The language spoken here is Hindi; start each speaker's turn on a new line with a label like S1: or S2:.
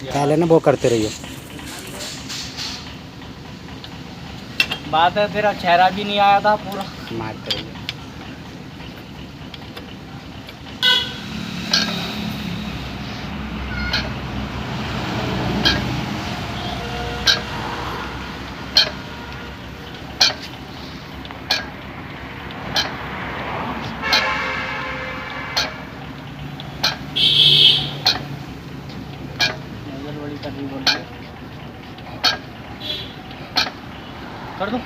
S1: पहले ना वो करते रहिए।
S2: बात है तेरा चेहरा भी नहीं आया था पूरा।
S1: मारते रहिए।
S2: नजर बड़ी कर रही बोल रही है। कर दूं?